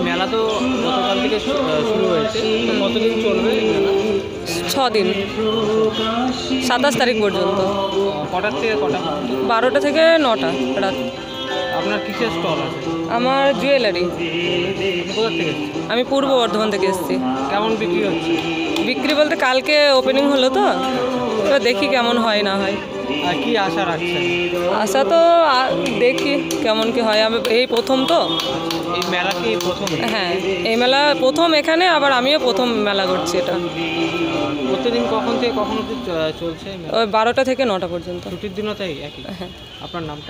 মেলা তো গতকাল থেকে শুরু হয়েছে, তো কতদিন চলবে মেলা? 6 দিন, 27 তারিখ পর্যন্ত। কটার থেকে কটা? 12টা থেকে 9টা রাত। আপনার কিসের স্টল আছে? আমার জুয়েলারি। কোথা থেকে? আমি পূর্ব বর্ধমান থেকে এসেছি। কেমন বিক্রি হচ্ছে? বিক্রি বলতে কালকে ওপেনিং হলো, তো এবার দেখি কেমন হয় না হয়। আর কি আশা রাখছেন? আশা তো দেখি কেমন কি হয়। আমি এই প্রথম তো। এই মেলা কি প্রথম? হ্যাঁ, এই মেলা প্রথম এখানে, আবার আমিও প্রথম মেলা করছি এটা। প্রতিদিন কখন থেকে কখন অবধি চলছে? ওই 12টা থেকে 9টা পর্যন্ত। ছুটির দিনও তাই একই? হ্যাঁ। আপনার নামটা?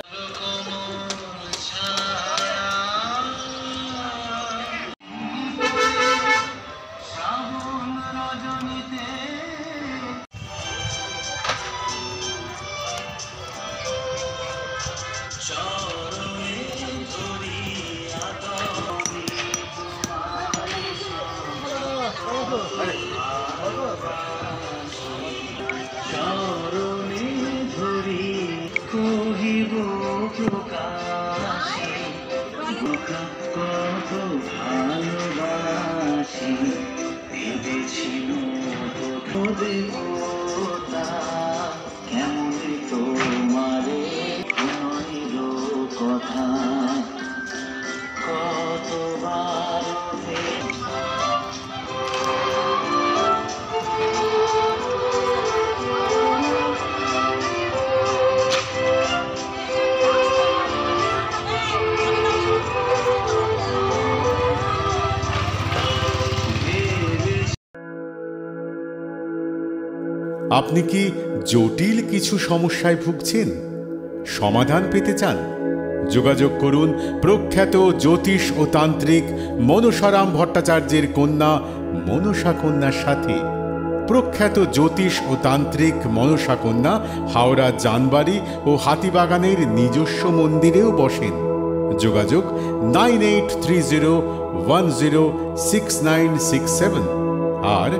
চরণে ধরি কহিব প্রকাশে কত ভালোবাসি ভেবেছিল দেবতা কেমন তোমারে নইল কথা কতবার আপনি কি জটিল কিছু সমস্যায় ভুগছেন? সমাধান পেতে চান? যোগাযোগ করুন প্রখ্যাত জ্যোতিষ ও তান্ত্রিক মনসারাম ভট্টাচার্যের কন্যা মনসা কন্যার সাথে। প্রখ্যাত জ্যোতিষ ও তান্ত্রিক মনসা কন্যা হাওড়া জানবাড়ি ও হাতিবাগানের নিজস্ব মন্দিরেও বসেন। যোগাযোগ 9830106967 আর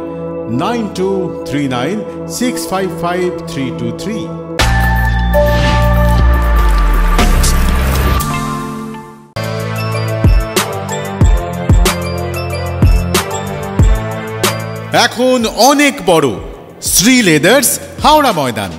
9239655323। এখন অনেক বড় শ্রী লেদার্স হাওড়া ময়দান।